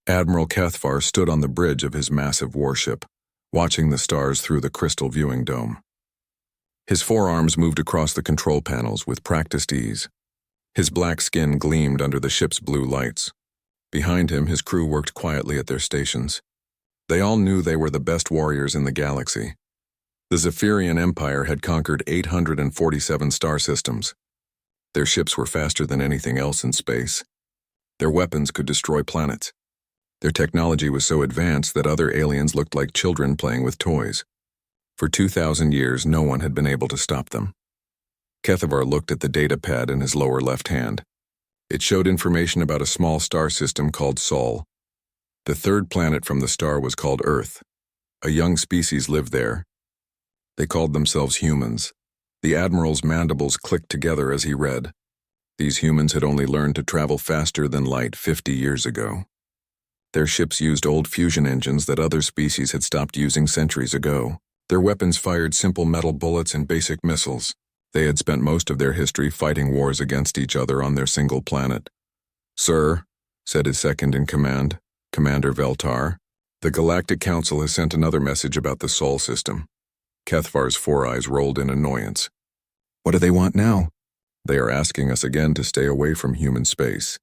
Admiral Cathvar stood on the bridge of his massive warship, watching the stars through the crystal viewing dome. His forearms moved across the control panels with practiced ease. His black skin gleamed under the ship's blue lights. Behind him, his crew worked quietly at their stations. They all knew they were the best warriors in the galaxy. The Zaphirian Empire had conquered 847 star systems. Their ships were faster than anything else in space. Their weapons could destroy planets. Their technology was so advanced that other aliens looked like children playing with toys. For 2,000 years, no one had been able to stop them. Cathvar looked at the data pad in his lower left hand. It showed information about a small star system called Saul. The third planet from the star was called Earth. A young species lived there. They called themselves humans. The Admiral's mandibles clicked together as he read. These humans had only learned to travel faster than light 50 years ago. Their ships used old fusion engines that other species had stopped using centuries ago. Their weapons fired simple metal bullets and basic missiles. They had spent most of their history fighting wars against each other on their single planet. "Sir," said his second-in-command, Commander Veltar, "the Galactic Council has sent another message about the Sol system." Cathvar's four eyes rolled in annoyance. "What do they want now?" "They are asking us again to stay away from human space.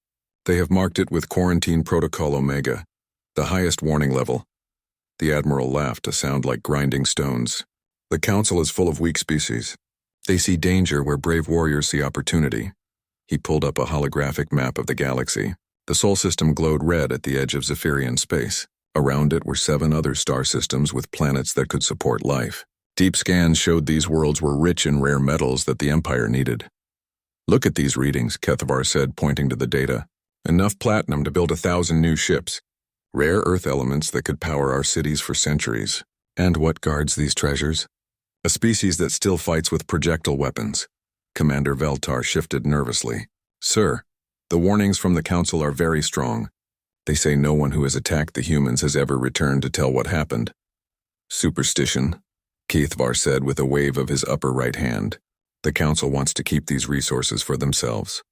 They have marked it with Quarantine Protocol Omega, the highest warning level." The Admiral laughed, a sound like grinding stones. "The Council is full of weak species. They see danger where brave warriors see opportunity." He pulled up a holographic map of the galaxy. The Sol system glowed red at the edge of Zaphirian space. Around it were 7 other star systems with planets that could support life. Deep scans showed these worlds were rich in rare metals that the Empire needed. "Look at these readings," Cathvar said, pointing to the data. "Enough platinum to build 1,000 new ships. Rare earth elements that could power our cities for centuries. And what guards these treasures? A species that still fights with projectile weapons." Commander Veltar shifted nervously. "Sir, the warnings from the Council are very strong. They say no one who has attacked the humans has ever returned to tell what happened." "Superstition," Cathvar said with a wave of his upper right hand. "The Council wants to keep these resources for themselves.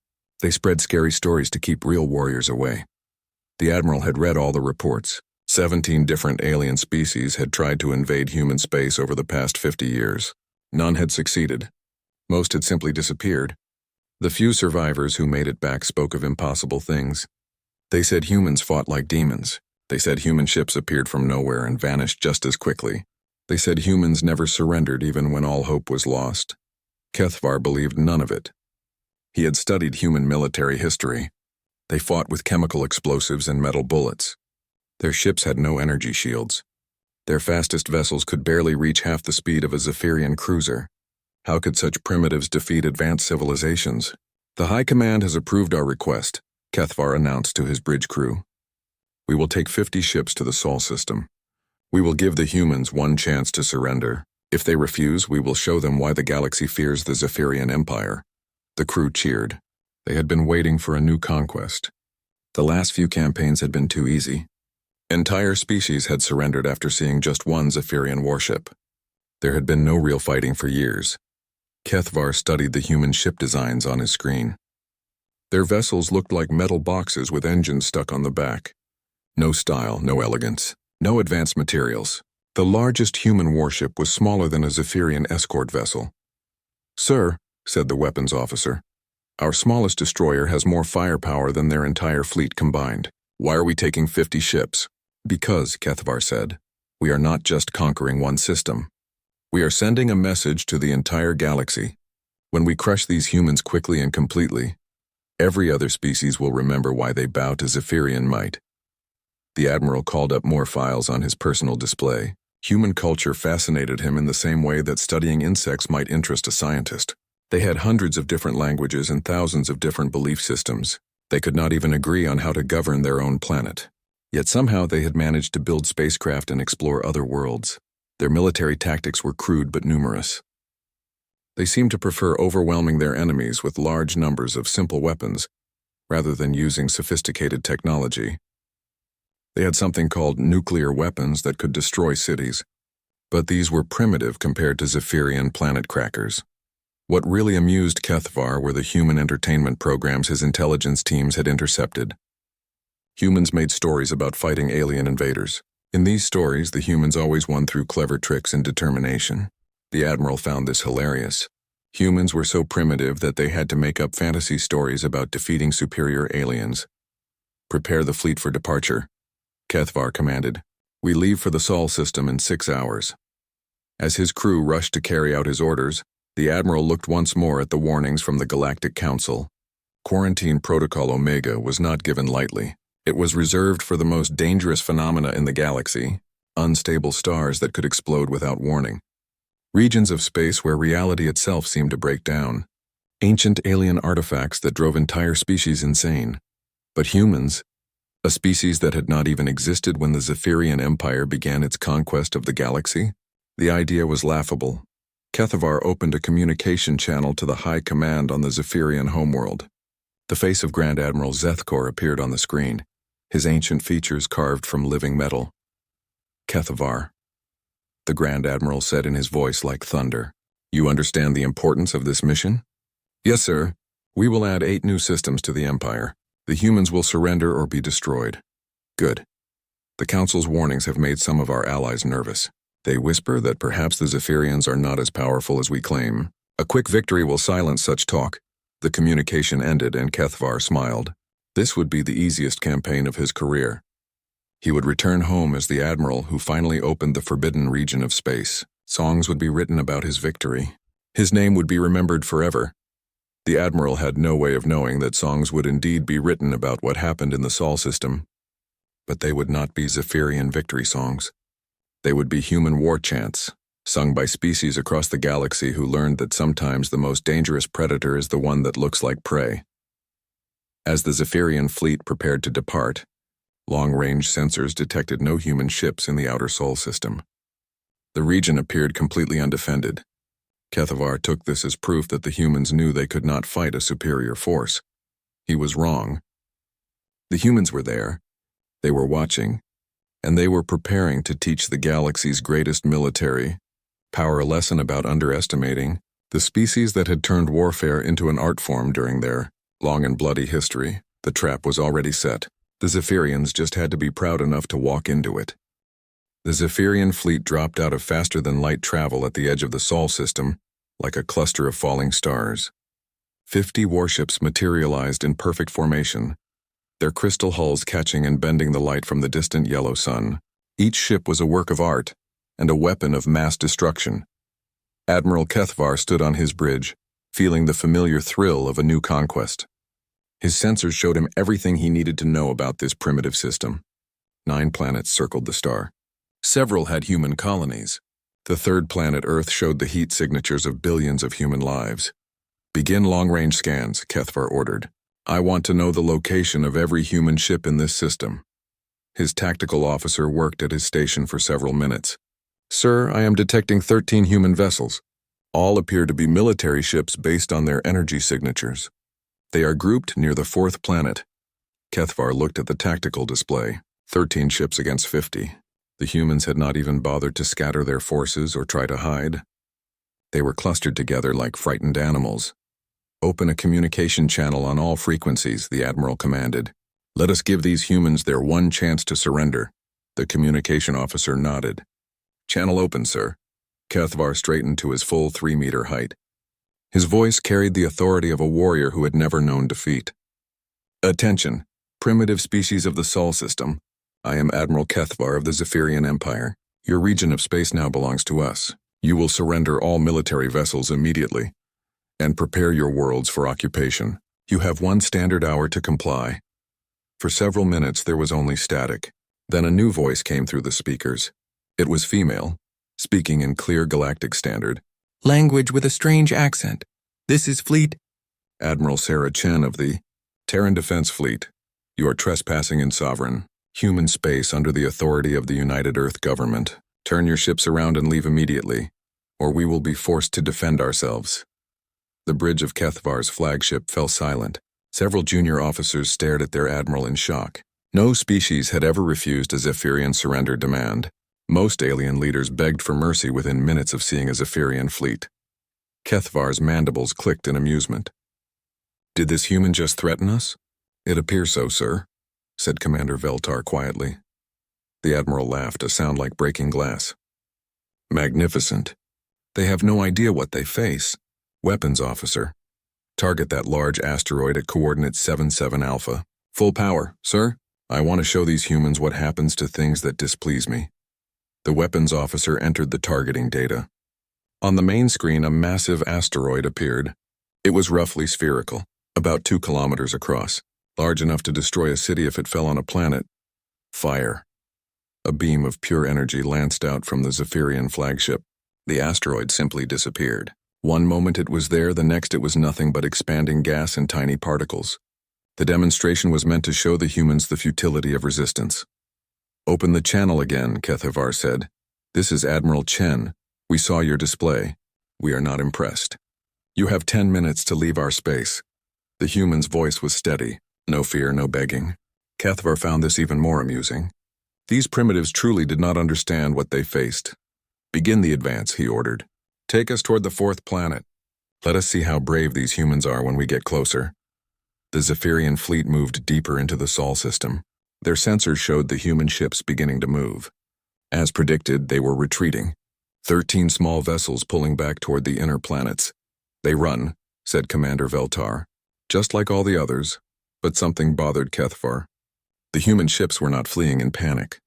They spread scary stories to keep real warriors away." The Admiral had read all the reports. 17 different alien species had tried to invade human space over the past 50 years. None had succeeded. Most had simply disappeared. The few survivors who made it back spoke of impossible things. They said humans fought like demons. They said human ships appeared from nowhere and vanished just as quickly. They said humans never surrendered even when all hope was lost. Cathvar believed none of it. He had studied human military history. They fought with chemical explosives and metal bullets. Their ships had no energy shields. Their fastest vessels could barely reach half the speed of a Zaphirian cruiser. How could such primitives defeat advanced civilizations? "The High Command has approved our request," Cathvar announced to his bridge crew. "We will take 50 ships to the Sol system. We will give the humans one chance to surrender. If they refuse, we will show them why the galaxy fears the Zaphirian Empire." The crew cheered. They had been waiting for a new conquest. The last few campaigns had been too easy. Entire species had surrendered after seeing just one Zaphirian warship. There had been no real fighting for years. Cathvar studied the human ship designs on his screen. Their vessels looked like metal boxes with engines stuck on the back. No style, no elegance, no advanced materials. The largest human warship was smaller than a Zaphirian escort vessel. "Sir," said the weapons officer, "our smallest destroyer has more firepower than their entire fleet combined. Why are we taking 50 ships?" "Because," Cathvar said, "we are not just conquering one system. We are sending a message to the entire galaxy. When we crush these humans quickly and completely, every other species will remember why they bow to Zaphirian might." The Admiral called up more files on his personal display. Human culture fascinated him in the same way that studying insects might interest a scientist. They had hundreds of different languages and thousands of different belief systems. They could not even agree on how to govern their own planet. Yet somehow they had managed to build spacecraft and explore other worlds. Their military tactics were crude but numerous. They seemed to prefer overwhelming their enemies with large numbers of simple weapons, rather than using sophisticated technology. They had something called nuclear weapons that could destroy cities, but these were primitive compared to Zaphirian planet crackers. What really amused Cathvar were the human entertainment programs his intelligence teams had intercepted. Humans made stories about fighting alien invaders. In these stories, the humans always won through clever tricks and determination. The Admiral found this hilarious. Humans were so primitive that they had to make up fantasy stories about defeating superior aliens. "Prepare the fleet for departure," Kethvar commanded. "We leave for the Saul system in 6 hours." As his crew rushed to carry out his orders, the Admiral looked once more at the warnings from the Galactic Council. Quarantine Protocol Omega was not given lightly. It was reserved for the most dangerous phenomena in the galaxy, unstable stars that could explode without warning. Regions of space where reality itself seemed to break down. Ancient alien artifacts that drove entire species insane. But humans, a species that had not even existed when the Zaphirian Empire began its conquest of the galaxy, the idea was laughable. Kethvar opened a communication channel to the High Command on the Zaphirian homeworld. The face of Grand Admiral Zethkor appeared on the screen, his ancient features carved from living metal. "Kethvar," the Grand Admiral said in his voice like thunder. "You understand the importance of this mission?" "Yes, sir. We will add 8 new systems to the Empire. The humans will surrender or be destroyed." "Good. The Council's warnings have made some of our allies nervous. They whisper that perhaps the Zaphirians are not as powerful as we claim. A quick victory will silence such talk." The communication ended and Kethvar smiled. This would be the easiest campaign of his career. He would return home as the Admiral who finally opened the forbidden region of space. Songs would be written about his victory. His name would be remembered forever. The Admiral had no way of knowing that songs would indeed be written about what happened in the Saul system. But they would not be Zaphirian victory songs. They would be human war chants, sung by species across the galaxy who learned that sometimes the most dangerous predator is the one that looks like prey. As the Zaphirian fleet prepared to depart, long-range sensors detected no human ships in the outer Sol system. The region appeared completely undefended. Kethvar took this as proof that the humans knew they could not fight a superior force. He was wrong. The humans were there. They were watching. And they were preparing to teach the galaxy's greatest military power a lesson about underestimating the species that had turned warfare into an art form during their long and bloody history. The trap was already set. The Zaphirians just had to be proud enough to walk into it. The Zaphirian fleet dropped out of faster-than-light travel at the edge of the Sol system, like a cluster of falling stars. 50 warships materialized in perfect formation, their crystal hulls catching and bending the light from the distant yellow sun. Each ship was a work of art and a weapon of mass destruction. Admiral Kethvar stood on his bridge, feeling the familiar thrill of a new conquest. His sensors showed him everything he needed to know about this primitive system. 9 planets circled the star. Several had human colonies. The third planet, Earth, showed the heat signatures of billions of human lives. "Begin long-range scans," Kethvar ordered. "I want to know the location of every human ship in this system." His tactical officer worked at his station for several minutes. "Sir, I am detecting 13 human vessels. All appear to be military ships based on their energy signatures. They are grouped near the 4th planet." Kethvar looked at the tactical display. 13 ships against 50. The humans had not even bothered to scatter their forces or try to hide. They were clustered together like frightened animals. "Open a communication channel on all frequencies," the Admiral commanded. "Let us give these humans their one chance to surrender." The communication officer nodded. "Channel open, sir." Kethvar straightened to his full 3-meter height. His voice carried the authority of a warrior who had never known defeat. "Attention, primitive species of the Sol system. I am Admiral Kethvar of the Zaphirian Empire. Your region of space now belongs to us. You will surrender all military vessels immediately, and prepare your worlds for occupation. You have 1 standard hour to comply." For several minutes there was only static. Then a new voice came through the speakers. It was female, speaking in clear galactic standard. "Language with a strange accent. This is Fleet." "Admiral Sarah Chen of the Terran Defense Fleet. You are trespassing in sovereign human space under the authority of the United Earth Government. Turn your ships around and leave immediately, or we will be forced to defend ourselves." The bridge of Kethvar's flagship fell silent. Several junior officers stared at their admiral in shock. No species had ever refused a Zaphirian surrender demand. Most alien leaders begged for mercy within minutes of seeing a Zaphirian fleet. Kethvar's mandibles clicked in amusement. "Did this human just threaten us?" "It appears so, sir. said Commander Veltar quietly. The Admiral laughed, a sound like breaking glass. Magnificent. They have no idea what they face. Weapons officer. Target that large asteroid at coordinate 77 Alpha. Full power, sir. I want to show these humans what happens to things that displease me. The weapons officer entered the targeting data. On the main screen, a massive asteroid appeared. It was roughly spherical, about 2 kilometers across, large enough to destroy a city if it fell on a planet. Fire. A beam of pure energy lanced out from the Zaphirian flagship. The asteroid simply disappeared. One moment it was there, the next it was nothing but expanding gas and tiny particles. The demonstration was meant to show the humans the futility of resistance. Open the channel again, HFY said. This is Admiral Chen. We saw your display. We are not impressed. You have 10 minutes to leave our space. The human's voice was steady. No fear, no begging. HFY found this even more amusing. These primitives truly did not understand what they faced. Begin the advance, he ordered. Take us toward the 4th planet. Let us see how brave these humans are when we get closer. The Zaphirian fleet moved deeper into the Sol system. Their sensors showed the human ships beginning to move. As predicted, they were retreating. 13 small vessels pulling back toward the inner planets. They run, said Commander Veltar, just like all the others, but something bothered HFY. The human ships were not fleeing in panic.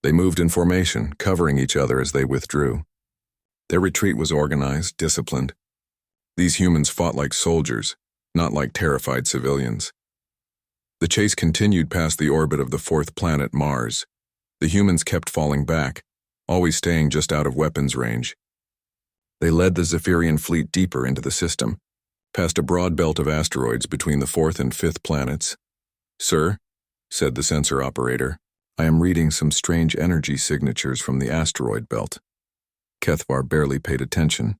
They moved in formation, covering each other as they withdrew. Their retreat was organized, disciplined. These humans fought like soldiers, not like terrified civilians. The chase continued past the orbit of the 4th planet, Mars. The humans kept falling back, always staying just out of weapons range. They led the Zaphirian fleet deeper into the system, past a broad belt of asteroids between the 4th and 5th planets. Sir, said the sensor operator, I am reading some strange energy signatures from the asteroid belt. HFY barely paid attention.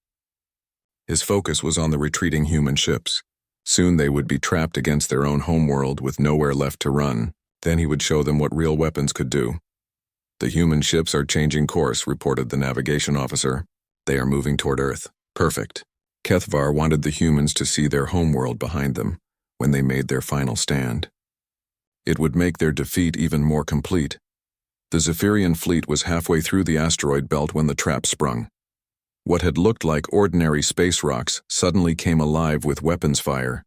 His focus was on the retreating human ships. Soon they would be trapped against their own homeworld with nowhere left to run. Then he would show them what real weapons could do. The human ships are changing course, reported the navigation officer. They are moving toward Earth. Perfect. HFY wanted the humans to see their homeworld behind them when they made their final stand. It would make their defeat even more complete. The Zaphirian fleet was halfway through the asteroid belt when the trap sprung. What had looked like ordinary space rocks suddenly came alive with weapons fire.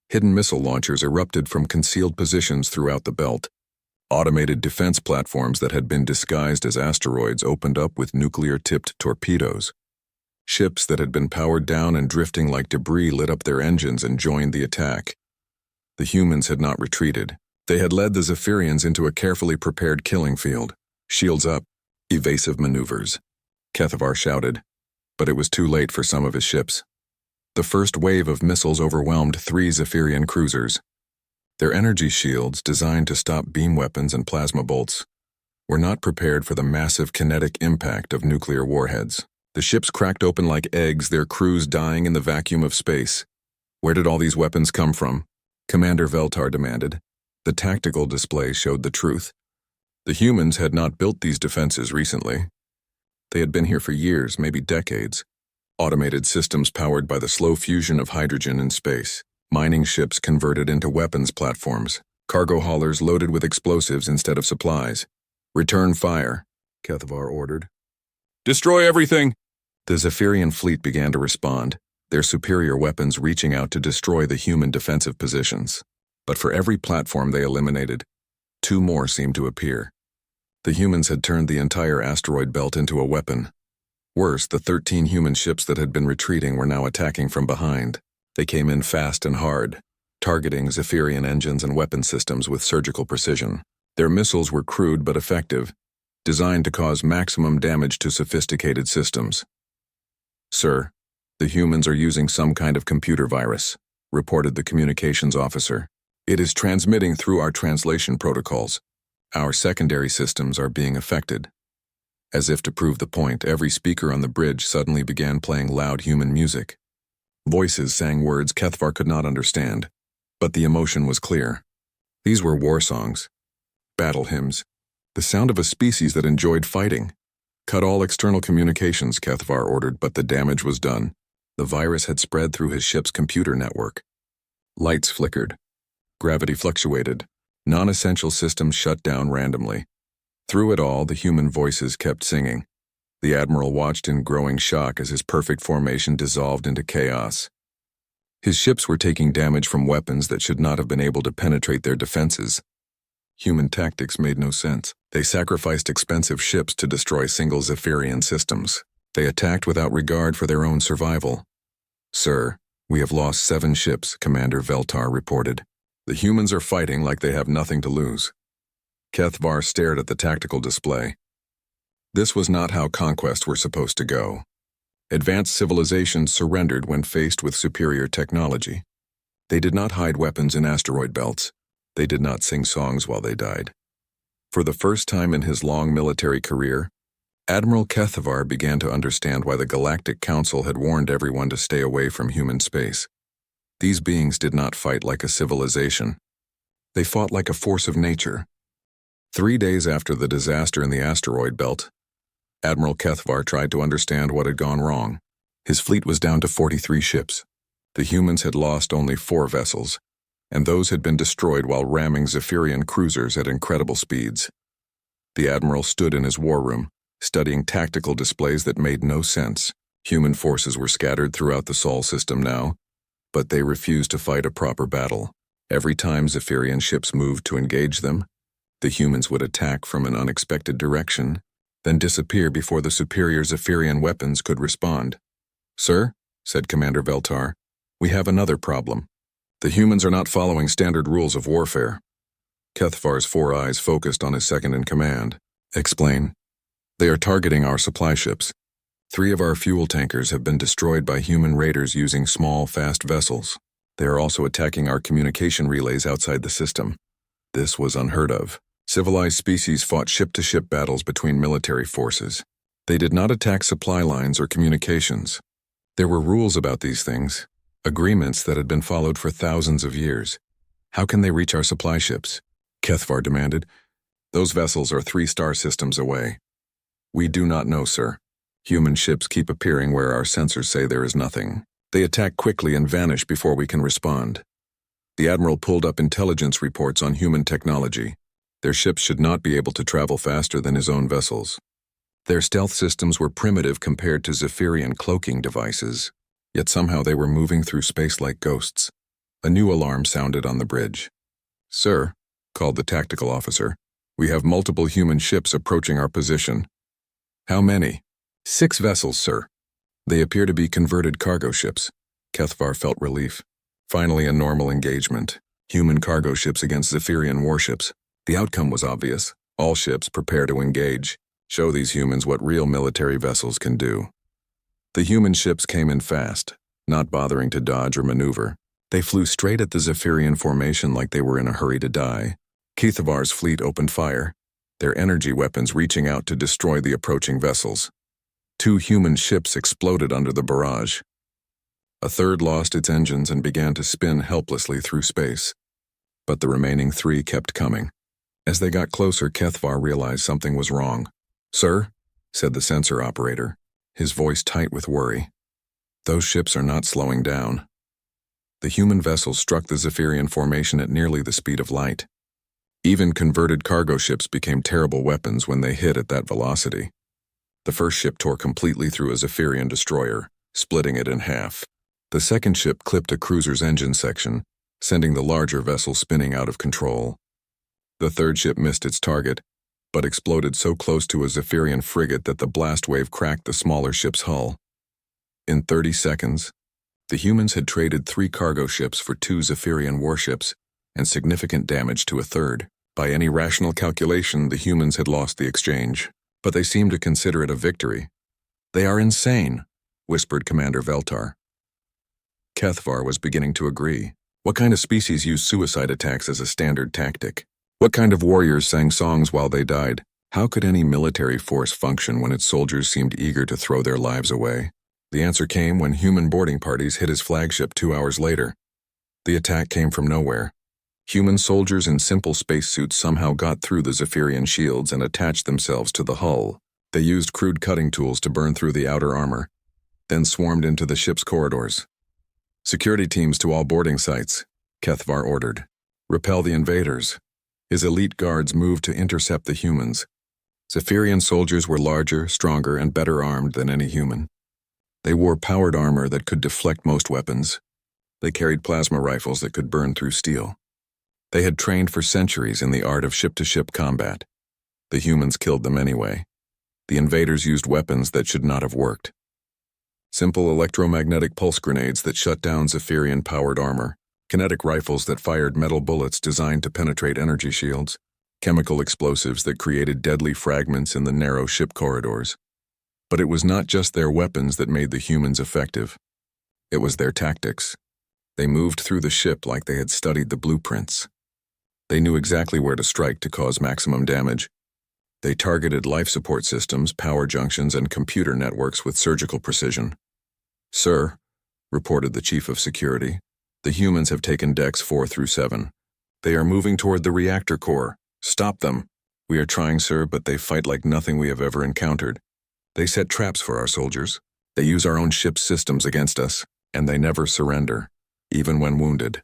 Hidden missile launchers erupted from concealed positions throughout the belt. Automated defense platforms that had been disguised as asteroids opened up with nuclear-tipped torpedoes. Ships that had been powered down and drifting like debris lit up their engines and joined the attack. The humans had not retreated. They had led the Zaphirians into a carefully prepared killing field. Shields up. Evasive maneuvers. HFY shouted, but it was too late for some of his ships. The first wave of missiles overwhelmed 3 Zaphirian cruisers. Their energy shields, designed to stop beam weapons and plasma bolts, were not prepared for the massive kinetic impact of nuclear warheads. The ships cracked open like eggs, their crews dying in the vacuum of space. Where did all these weapons come from? Commander Veltar demanded. The tactical display showed the truth. The humans had not built these defenses recently. They had been here for years, maybe decades. Automated systems powered by the slow fusion of hydrogen in space. Mining ships converted into weapons platforms. Cargo haulers loaded with explosives instead of supplies. Return fire, HFY ordered. Destroy everything! The Zaphirian fleet began to respond, their superior weapons reaching out to destroy the human defensive positions. But for every platform they eliminated, 2 more seemed to appear. The humans had turned the entire asteroid belt into a weapon. Worse, the 13 human ships that had been retreating were now attacking from behind. They came in fast and hard, targeting Zaphirian engines and weapon systems with surgical precision. Their missiles were crude but effective, designed to cause maximum damage to sophisticated systems. Sir, the humans are using some kind of computer virus, reported the communications officer. It is transmitting through our translation protocols. Our secondary systems are being affected. As if to prove the point, every speaker on the bridge suddenly began playing loud human music. Voices sang words HFY could not understand, but the emotion was clear. These were war songs, battle hymns, the sound of a species that enjoyed fighting. Cut all external communications, HFY ordered, but the damage was done. The virus had spread through his ship's computer network. Lights flickered. Gravity fluctuated. Non-essential systems shut down randomly. Through it all, the human voices kept singing. The Admiral watched in growing shock as his perfect formation dissolved into chaos. His ships were taking damage from weapons that should not have been able to penetrate their defenses. Human tactics made no sense. They sacrificed expensive ships to destroy single Zaphirian systems. They attacked without regard for their own survival. "Sir, we have lost 7 ships," Commander Veltar reported. "The humans are fighting like they have nothing to lose." Kethvar stared at the tactical display. This was not how conquests were supposed to go. Advanced civilizations surrendered when faced with superior technology. They did not hide weapons in asteroid belts. They did not sing songs while they died. For the first time in his long military career, Admiral Kethvar began to understand why the Galactic Council had warned everyone to stay away from human space. These beings did not fight like a civilization. They fought like a force of nature. 3 days after the disaster in the asteroid belt, Admiral Kethvar tried to understand what had gone wrong. His fleet was down to 43 ships. The humans had lost only 4 vessels, and those had been destroyed while ramming Zaphirian cruisers at incredible speeds. The Admiral stood in his war room, studying tactical displays that made no sense. Human forces were scattered throughout the Saul system now, but they refused to fight a proper battle. Every time Zaphirian ships moved to engage them, the humans would attack from an unexpected direction, then disappear before the superior Zaphirian weapons could respond. "Sir," said Commander Veltar, "we have another problem. The humans are not following standard rules of warfare." Kethvar's 4 eyes focused on his second-in-command. "Explain." "They are targeting our supply ships. 3 of our fuel tankers have been destroyed by human raiders using small, fast vessels. They are also attacking our communication relays outside the system." This was unheard of. Civilized species fought ship-to-ship battles between military forces. They did not attack supply lines or communications. There were rules about these things, agreements that had been followed for thousands of years. "How can they reach our supply ships?" Kethvar demanded. "Those vessels are 3 star systems away." "We do not know, sir. Human ships keep appearing where our sensors say there is nothing. They attack quickly and vanish before we can respond." The Admiral pulled up intelligence reports on human technology. Their ships should not be able to travel faster than his own vessels. Their stealth systems were primitive compared to Zaphirian cloaking devices, yet somehow they were moving through space like ghosts. A new alarm sounded on the bridge. "Sir," called the tactical officer, "we have multiple human ships approaching our position." "How many?" "6 vessels, sir. They appear to be converted cargo ships." Kethvar felt relief. Finally, a normal engagement. Human cargo ships against Zaphirian warships. The outcome was obvious. All ships prepare to engage. Show these humans what real military vessels can do. The human ships came in fast, not bothering to dodge or maneuver. They flew straight at the Zaphirian formation like they were in a hurry to die. Kethvar's fleet opened fire, their energy weapons reaching out to destroy the approaching vessels. 2 human ships exploded under the barrage. A third lost its engines and began to spin helplessly through space. But the remaining 3 kept coming. As they got closer, Kethvar realized something was wrong. "Sir," said the sensor operator, his voice tight with worry. "Those ships are not slowing down." The human vessels struck the Zaphirian formation at nearly the speed of light. Even converted cargo ships became terrible weapons when they hit at that velocity. The first ship tore completely through a Zaphirian destroyer, splitting it in half. The second ship clipped a cruiser's engine section, sending the larger vessel spinning out of control. The third ship missed its target, but exploded so close to a Zaphirian frigate that the blast wave cracked the smaller ship's hull. In 30 seconds, the humans had traded 3 cargo ships for 2 Zaphirian warships and significant damage to a third. By any rational calculation, the humans had lost the exchange, but they seemed to consider it a victory. "They are insane," whispered Commander Veltar. Kethvar was beginning to agree. What kind of species used suicide attacks as a standard tactic? What kind of warriors sang songs while they died? How could any military force function when its soldiers seemed eager to throw their lives away? The answer came when human boarding parties hit his flagship 2 hours later. The attack came from nowhere. Human soldiers in simple spacesuits somehow got through the Zaphirian shields and attached themselves to the hull. They used crude cutting tools to burn through the outer armor, then swarmed into the ship's corridors. "Security teams to all boarding sites," Kethvar ordered. "Repel the invaders." His elite guards moved to intercept the humans. Zaphirian soldiers were larger, stronger, and better armed than any human. They wore powered armor that could deflect most weapons. They carried plasma rifles that could burn through steel. They had trained for centuries in the art of ship-to-ship combat. The humans killed them anyway. The invaders used weapons that should not have worked. Simple electromagnetic pulse grenades that shut down Zaphirian-powered armor, kinetic rifles that fired metal bullets designed to penetrate energy shields, chemical explosives that created deadly fragments in the narrow ship corridors. But it was not just their weapons that made the humans effective. It was their tactics. They moved through the ship like they had studied the blueprints. They knew exactly where to strike to cause maximum damage. They targeted life support systems, power junctions, and computer networks with surgical precision. "Sir," reported the chief of security, "the humans have taken decks 4 through 7. They are moving toward the reactor core. Stop them." "We are trying, sir, but they fight like nothing we have ever encountered. They set traps for our soldiers. They use our own ship's systems against us, and they never surrender, even when wounded."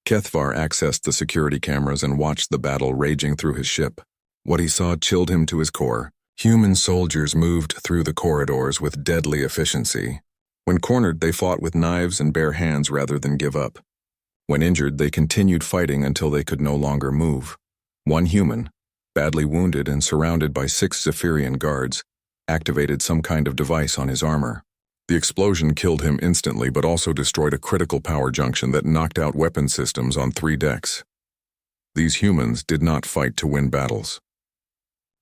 Kethvar accessed the security cameras and watched the battle raging through his ship. What he saw chilled him to his core. Human soldiers moved through the corridors with deadly efficiency. When cornered, they fought with knives and bare hands rather than give up. When injured, they continued fighting until they could no longer move. One human, badly wounded and surrounded by 6 Zaphirian guards, activated some kind of device on his armor. The explosion killed him instantly but also destroyed a critical power junction that knocked out weapon systems on 3 decks. These humans did not fight to win battles.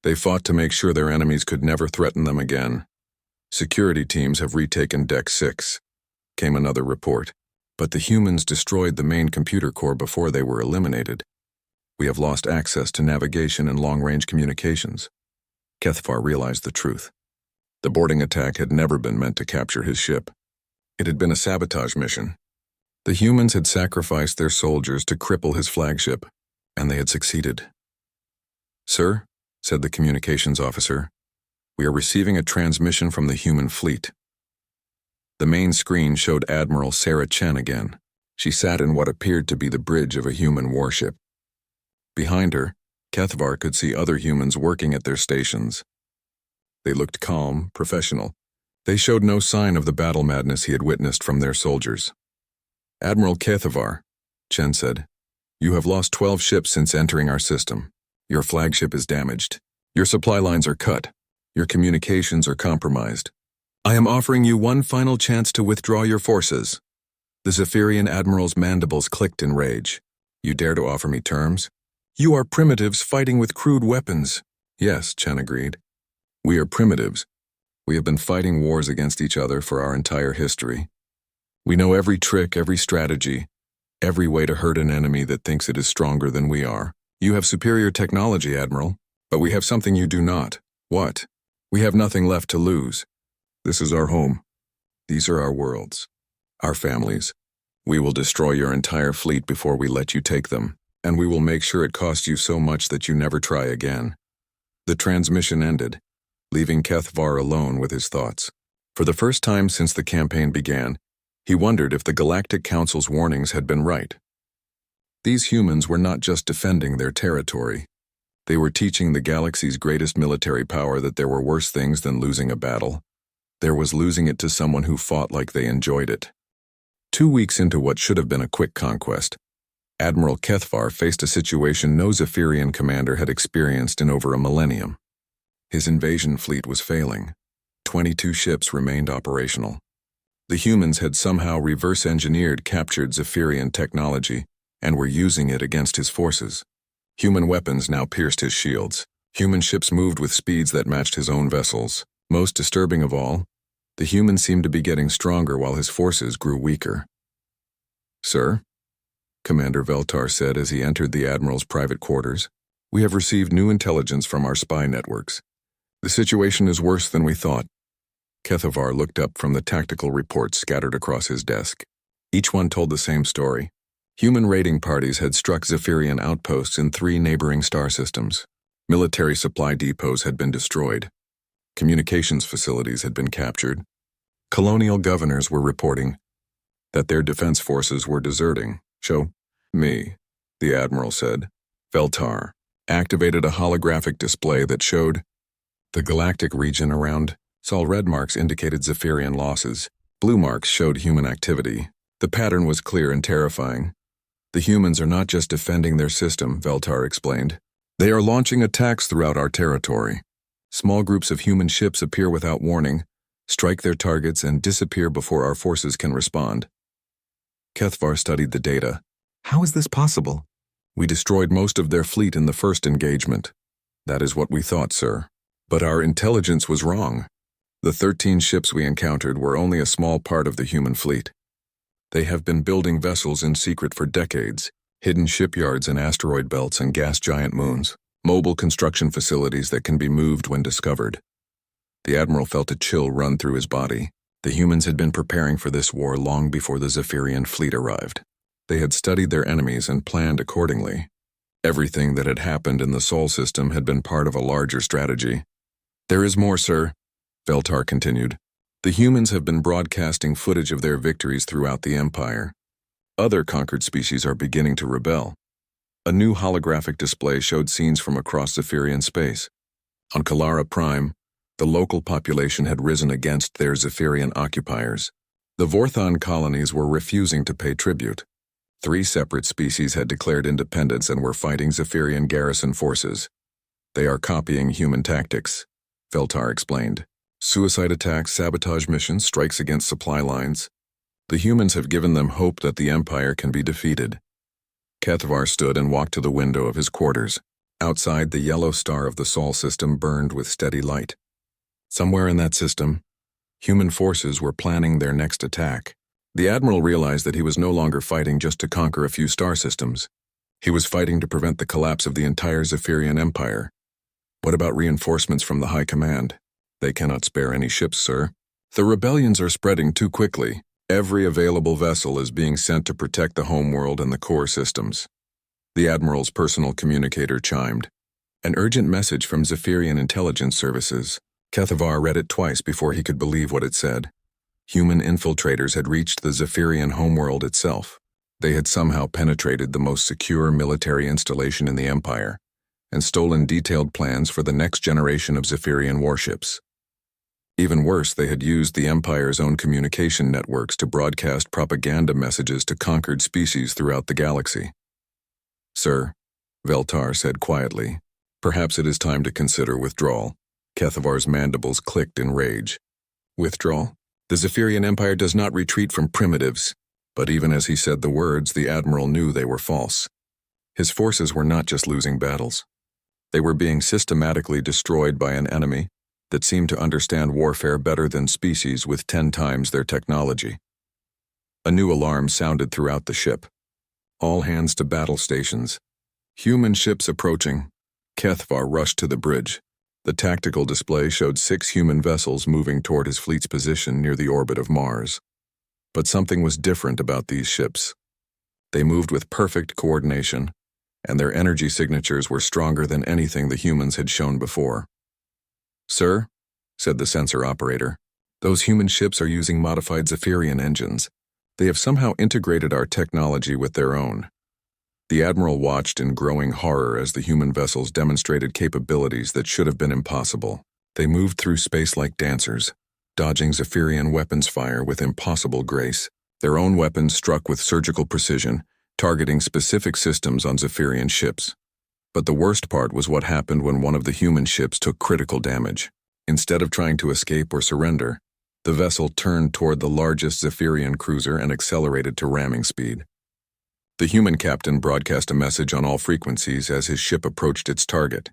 They fought to make sure their enemies could never threaten them again. "Security teams have retaken Deck 6, came another report, but the humans destroyed the main computer core before they were eliminated. "We have lost access to navigation and long-range communications." Kethvar realized the truth. The boarding attack had never been meant to capture his ship. It had been a sabotage mission. The humans had sacrificed their soldiers to cripple his flagship, and they had succeeded. "Sir," said the communications officer, "we are receiving a transmission from the human fleet." The main screen showed Admiral Sarah Chen again. She sat in what appeared to be the bridge of a human warship. Behind her, Kethvar could see other humans working at their stations. They looked calm, professional. They showed no sign of the battle madness he had witnessed from their soldiers. "Admiral Kethvar," Chen said, "you have lost 12 ships since entering our system. Your flagship is damaged. Your supply lines are cut. Your communications are compromised. I am offering you one final chance to withdraw your forces." The Zaphirian admiral's mandibles clicked in rage. "You dare to offer me terms? You are primitives fighting with crude weapons." "Yes," Chen agreed. "We are primitives. We have been fighting wars against each other for our entire history. We know every trick, every strategy, every way to hurt an enemy that thinks it is stronger than we are. You have superior technology, Admiral, but we have something you do not." "What?" "We have nothing left to lose. This is our home. These are our worlds, our families. We will destroy your entire fleet before we let you take them, and we will make sure it costs you so much that you never try again." The transmission ended, leaving Kethvar alone with his thoughts. For the first time since the campaign began, he wondered if the Galactic Council's warnings had been right. These humans were not just defending their territory. They were teaching the galaxy's greatest military power that there were worse things than losing a battle. There was losing it to someone who fought like they enjoyed it. 2 weeks into what should have been a quick conquest, Admiral Kethvar faced a situation no Zaphirian commander had experienced in over a millennium. His invasion fleet was failing. 22 ships remained operational. The humans had somehow reverse-engineered captured Zaphirian technology and were using it against his forces. Human weapons now pierced his shields. Human ships moved with speeds that matched his own vessels. Most disturbing of all, the human seemed to be getting stronger while his forces grew weaker. "Sir," Commander Veltar said as he entered the Admiral's private quarters, "we have received new intelligence from our spy networks. The situation is worse than we thought." Kethvar looked up from the tactical reports scattered across his desk. Each one told the same story. Human raiding parties had struck Zaphirian outposts in 3 neighboring star systems. Military supply depots had been destroyed. Communications facilities had been captured. Colonial governors were reporting that their defense forces were deserting. "Show me," the Admiral said. Veltar activated a holographic display that showed the galactic region around Saul. Red marks indicated Zaphirian losses. Blue marks showed human activity. The pattern was clear and terrifying. The humans are not just defending their system, Veltar explained. They are launching attacks throughout our territory. Small groups of human ships appear without warning, strike their targets, and disappear before our forces can respond. Kethvar studied the data. How is this possible? We destroyed most of their fleet in the first engagement. That is what we thought, sir. But our intelligence was wrong. The 13 ships we encountered were only a small part of the human fleet. They have been building vessels in secret for decades, hidden shipyards in asteroid belts and gas giant moons, mobile construction facilities that can be moved when discovered. The Admiral felt a chill run through his body. The humans had been preparing for this war long before the Zaphirian fleet arrived. They had studied their enemies and planned accordingly. Everything that had happened in the Sol system had been part of a larger strategy. There is more, sir, Veltar continued. The humans have been broadcasting footage of their victories throughout the Empire. Other conquered species are beginning to rebel. A new holographic display showed scenes from across Zaphirian space. On Kalara Prime, the local population had risen against their Zaphirian occupiers. The Vorthon colonies were refusing to pay tribute. 3 separate species had declared independence and were fighting Zaphirian garrison forces. They are copying human tactics, Veltar explained. Suicide attacks, sabotage missions, strikes against supply lines. The humans have given them hope that the Empire can be defeated. Kethvar stood and walked to the window of his quarters. Outside, the yellow star of the Sol system burned with steady light. Somewhere in that system, human forces were planning their next attack. The Admiral realized that he was no longer fighting just to conquer a few star systems. He was fighting to prevent the collapse of the entire Zaphirian Empire. What about reinforcements from the High Command? They cannot spare any ships, sir. The rebellions are spreading too quickly. Every available vessel is being sent to protect the homeworld and the core systems. The Admiral's personal communicator chimed. An urgent message from Zaphirian intelligence services. Kethvar read it twice before he could believe what it said. Human infiltrators had reached the Zaphirian homeworld itself. They had somehow penetrated the most secure military installation in the Empire and stolen detailed plans for the next generation of Zaphirian warships. Even worse, they had used the Empire's own communication networks to broadcast propaganda messages to conquered species throughout the galaxy. Sir, Veltar said quietly, perhaps it is time to consider withdrawal. Kethvar's mandibles clicked in rage. Withdrawal? The Zaphirian Empire does not retreat from primitives. But even as he said the words, the Admiral knew they were false. His forces were not just losing battles. They were being systematically destroyed by an enemy that seemed to understand warfare better than species with 10 times their technology. A new alarm sounded throughout the ship. All hands to battle stations. Human ships approaching. Kethvar rushed to the bridge. The tactical display showed 6 human vessels moving toward his fleet's position near the orbit of Mars. But something was different about these ships. They moved with perfect coordination, and their energy signatures were stronger than anything the humans had shown before. Sir, said the sensor operator, those human ships are using modified Zaphirian engines. They have somehow integrated our technology with their own. The Admiral watched in growing horror as the human vessels demonstrated capabilities that should have been impossible. They moved through space like dancers, dodging Zaphirian weapons fire with impossible grace. Their own weapons struck with surgical precision, targeting specific systems on Zaphirian ships. But the worst part was what happened when one of the human ships took critical damage. Instead of trying to escape or surrender, the vessel turned toward the largest Zaphirian cruiser and accelerated to ramming speed. The human captain broadcast a message on all frequencies as his ship approached its target.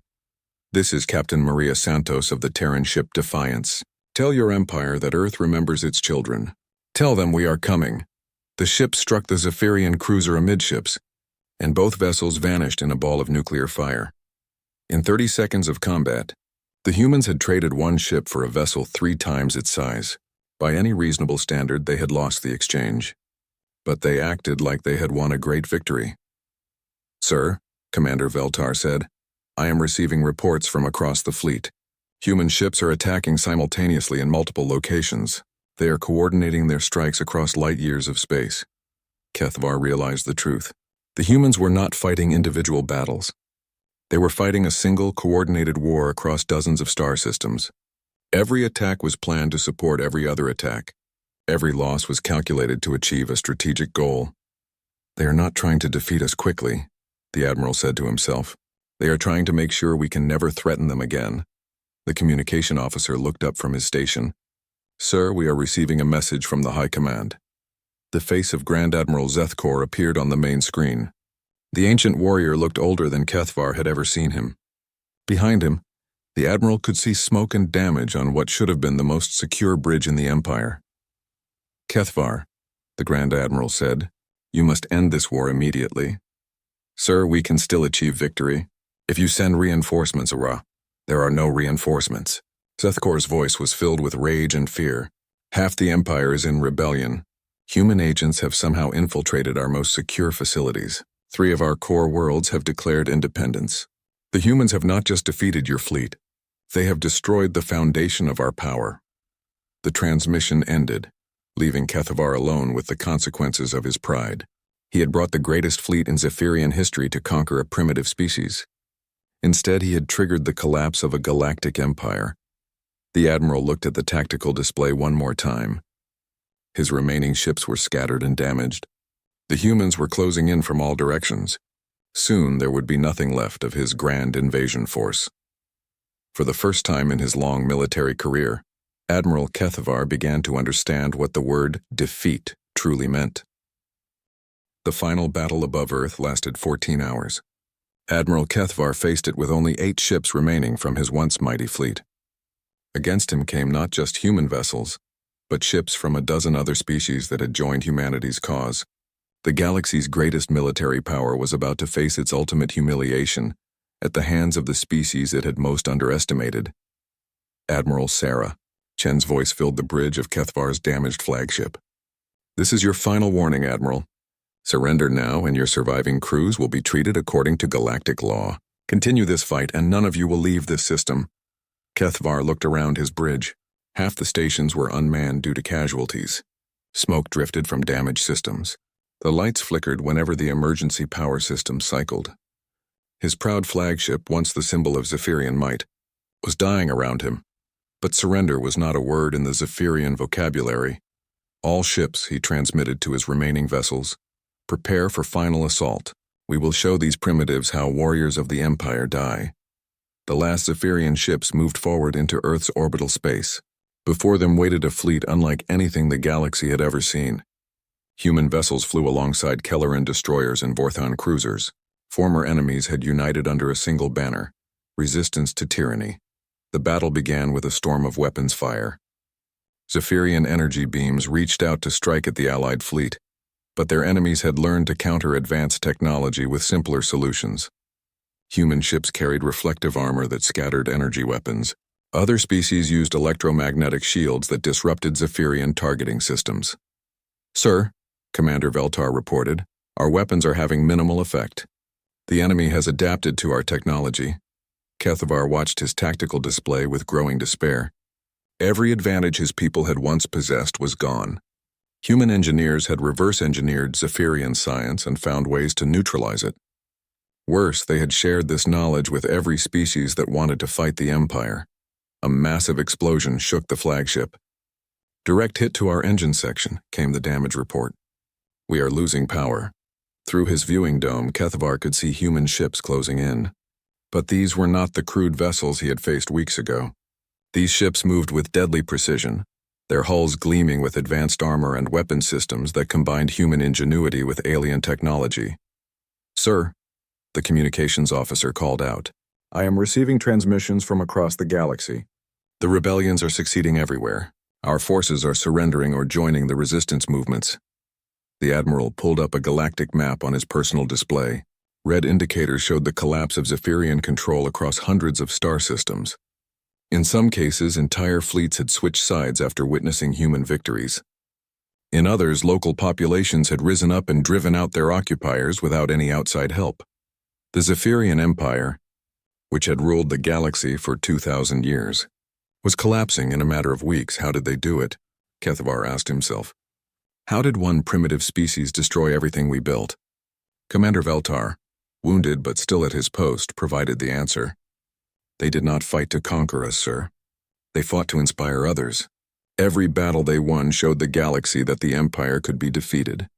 This is Captain Maria Santos of the Terran ship Defiance. Tell your Empire that Earth remembers its children. Tell them we are coming. The ship struck the Zaphirian cruiser amidships, and both vessels vanished in a ball of nuclear fire. In 30 seconds of combat, the humans had traded one ship for a vessel 3 times its size. By any reasonable standard, they had lost the exchange. But they acted like they had won a great victory. Sir, Commander Veltar said, I am receiving reports from across the fleet. Human ships are attacking simultaneously in multiple locations. They are coordinating their strikes across light years of space. Kethvar realized the truth. The humans were not fighting individual battles. They were fighting a single, coordinated war across dozens of star systems. Every attack was planned to support every other attack. Every loss was calculated to achieve a strategic goal. "They are not trying to defeat us quickly," the Admiral said to himself. "They are trying to make sure we can never threaten them again." The communication officer looked up from his station. "Sir, we are receiving a message from the High Command." The face of Grand Admiral Zethkor appeared on the main screen. The ancient warrior looked older than Kethvar had ever seen him. Behind him, the Admiral could see smoke and damage on what should have been the most secure bridge in the Empire. "Kethvar," the Grand Admiral said, "you must end this war immediately." "Sir, we can still achieve victory. If you send reinforcements, Ara." "There are no reinforcements." Zethkor's voice was filled with rage and fear. "Half the Empire is in rebellion. Human agents have somehow infiltrated our most secure facilities. 3 of our core worlds have declared independence. The humans have not just defeated your fleet. They have destroyed the foundation of our power." The transmission ended, leaving Kethvar alone with the consequences of his pride. He had brought the greatest fleet in Zaphirian history to conquer a primitive species. Instead, he had triggered the collapse of a galactic empire. The Admiral looked at the tactical display one more time. His remaining ships were scattered and damaged. The humans were closing in from all directions. Soon there would be nothing left of his grand invasion force. For the first time in his long military career, Admiral Kethvar began to understand what the word defeat truly meant. The final battle above Earth lasted 14 hours. Admiral Kethvar faced it with only 8 ships remaining from his once mighty fleet. Against him came not just human vessels, but ships from a dozen other species that had joined humanity's cause. The galaxy's greatest military power was about to face its ultimate humiliation at the hands of the species it had most underestimated. "Admiral Sarah," Chen's voice filled the bridge of Kethvar's damaged flagship. "This is your final warning, Admiral. Surrender now and your surviving crews will be treated according to galactic law. Continue this fight and none of you will leave this system." Kethvar looked around his bridge. Half the stations were unmanned due to casualties. Smoke drifted from damaged systems. The lights flickered whenever the emergency power system cycled. His proud flagship, once the symbol of Zaphirian might, was dying around him. But surrender was not a word in the Zaphirian vocabulary. "All ships," he transmitted to his remaining vessels, "prepare for final assault. We will show these primitives how warriors of the Empire die." The last Zaphirian ships moved forward into Earth's orbital space. Before them waited a fleet unlike anything the galaxy had ever seen. Human vessels flew alongside Kelleran destroyers and Vorthon cruisers. Former enemies had united under a single banner: resistance to tyranny. The battle began with a storm of weapons fire. Zaphirian energy beams reached out to strike at the Allied fleet, but their enemies had learned to counter advanced technology with simpler solutions. Human ships carried reflective armor that scattered energy weapons. Other species used electromagnetic shields that disrupted Zaphirian targeting systems. "Sir," Commander Veltar reported, "our weapons are having minimal effect. The enemy has adapted to our technology." Kethvar watched his tactical display with growing despair. Every advantage his people had once possessed was gone. Human engineers had reverse-engineered Zaphirian science and found ways to neutralize it. Worse, they had shared this knowledge with every species that wanted to fight the Empire. A massive explosion shook the flagship. "Direct hit to our engine section," came the damage report. "We are losing power." Through his viewing dome, Kethvar could see human ships closing in. But these were not the crude vessels he had faced weeks ago. These ships moved with deadly precision, their hulls gleaming with advanced armor and weapon systems that combined human ingenuity with alien technology. "Sir," the communications officer called out, "I am receiving transmissions from across the galaxy. The rebellions are succeeding everywhere. Our forces are surrendering or joining the resistance movements." The Admiral pulled up a galactic map on his personal display. Red indicators showed the collapse of Zaphirian control across hundreds of star systems. In some cases, entire fleets had switched sides after witnessing human victories. In others, local populations had risen up and driven out their occupiers without any outside help. The Zaphirian Empire, which had ruled the galaxy for 2,000 years, was collapsing in a matter of weeks. How did they do it? Kethvar asked himself. How did one primitive species destroy everything we built? "Commander Veltar, wounded but still at his post, provided the answer. They did not fight to conquer us, sir. They fought to inspire others. Every battle they won showed the galaxy that the Empire could be defeated.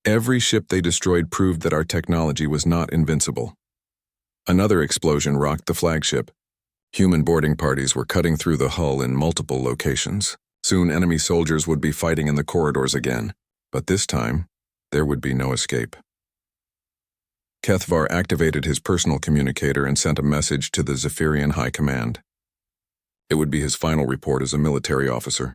Every ship they destroyed proved that our technology was not invincible. Another explosion rocked the flagship. Human boarding parties were cutting through the hull in multiple locations. Soon enemy soldiers would be fighting in the corridors again, but this time, there would be no escape. Kethvar activated his personal communicator and sent a message to the Zaphirian High Command. It would be his final report as a military officer.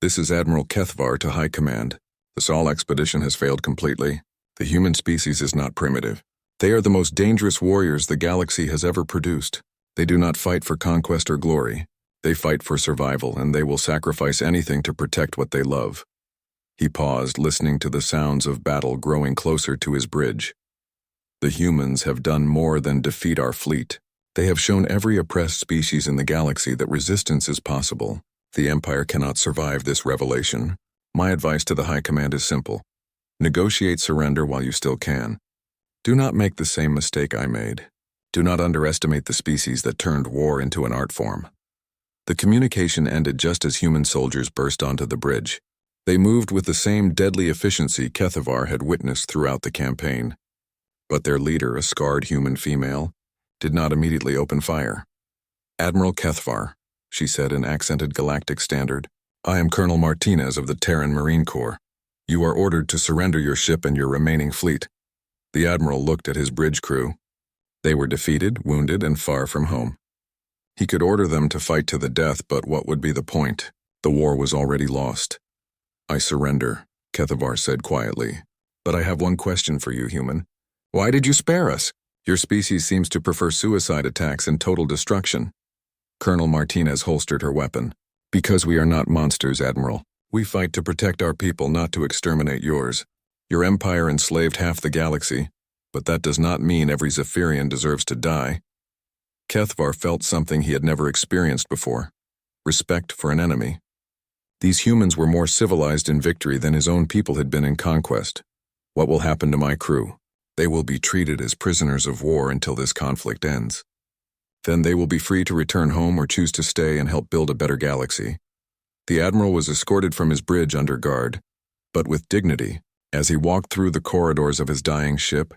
This is Admiral Kethvar to High Command. The Saul expedition has failed completely. The human species is not primitive. They are the most dangerous warriors the galaxy has ever produced. They do not fight for conquest or glory. They fight for survival, and they will sacrifice anything to protect what they love. He paused, listening to the sounds of battle growing closer to his bridge. The humans have done more than defeat our fleet. They have shown every oppressed species in the galaxy that resistance is possible. The Empire cannot survive this revelation. My advice to the High Command is simple. Negotiate surrender while you still can. Do not make the same mistake I made. Do not underestimate the species that turned war into an art form. The communication ended just as human soldiers burst onto the bridge. They moved with the same deadly efficiency Kethvar had witnessed throughout the campaign. But their leader, a scarred human female, did not immediately open fire. "Admiral Kethvar," she said in accented galactic standard, "I am Colonel Martinez of the Terran Marine Corps. You are ordered to surrender your ship and your remaining fleet." The Admiral looked at his bridge crew. They were defeated, wounded, and far from home. He could order them to fight to the death, but what would be the point? The war was already lost. "I surrender," Kethvar said quietly. "But I have one question for you, human. Why did you spare us? Your species seems to prefer suicide attacks and total destruction." Colonel Martinez holstered her weapon. "Because we are not monsters, Admiral. We fight to protect our people, not to exterminate yours. Your empire enslaved half the galaxy, but that does not mean every Zaphirian deserves to die." Kethvar felt something he had never experienced before: respect for an enemy. These humans were more civilized in victory than his own people had been in conquest. "What will happen to my crew? They will be treated as prisoners of war until this conflict ends. Then they will be free to return home or choose to stay and help build a better galaxy." The Admiral was escorted from his bridge under guard, but with dignity. As he walked through the corridors of his dying ship,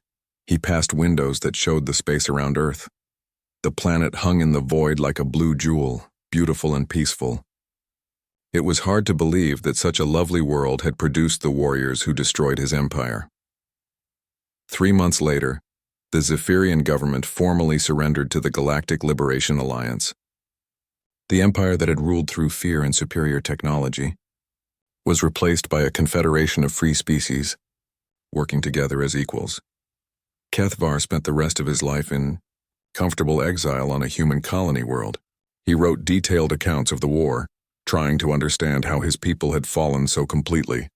he passed windows that showed the space around Earth. The planet hung in the void like a blue jewel, beautiful and peaceful. It was hard to believe that such a lovely world had produced the warriors who destroyed his empire. 3 months later, the Zaphirian government formally surrendered to the Galactic Liberation Alliance. The empire that had ruled through fear and superior technology was replaced by a confederation of free species, working together as equals. Kethvar spent the rest of his life in comfortable exile on a human colony world. He wrote detailed accounts of the war, trying to understand how his people had fallen so completely.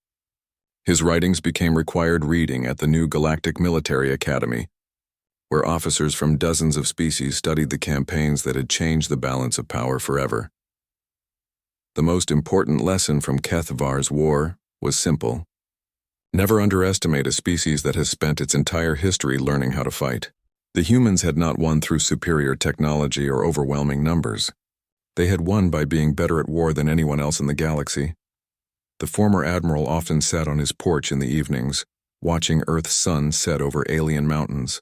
His writings became required reading at the new Galactic Military Academy, where officers from dozens of species studied the campaigns that had changed the balance of power forever. The most important lesson from Kethvar's war was simple. Never underestimate a species that has spent its entire history learning how to fight. The humans had not won through superior technology or overwhelming numbers. They had won by being better at war than anyone else in the galaxy. The former admiral often sat on his porch in the evenings, watching Earth's sun set over alien mountains.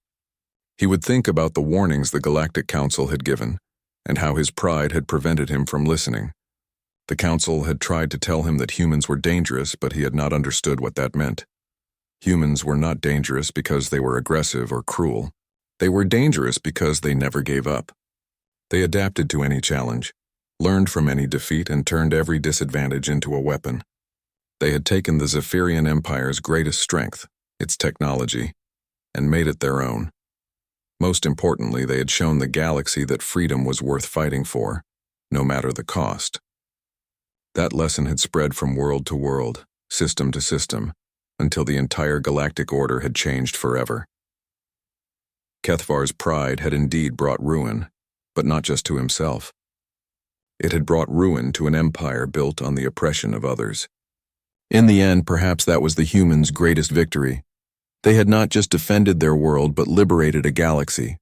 He would think about the warnings the Galactic Council had given, and how his pride had prevented him from listening. The Council had tried to tell him that humans were dangerous, but he had not understood what that meant. Humans were not dangerous because they were aggressive or cruel. They were dangerous because they never gave up. They adapted to any challenge, learned from any defeat, and turned every disadvantage into a weapon. They had taken the Zaphirian Empire's greatest strength, its technology, and made it their own. Most importantly, they had shown the galaxy that freedom was worth fighting for, no matter the cost. That lesson had spread from world to world, system to system, until the entire galactic order had changed forever. Kethvar's pride had indeed brought ruin, but not just to himself. It had brought ruin to an empire built on the oppression of others. In the end, perhaps that was the humans' greatest victory. They had not just defended their world but liberated a galaxy.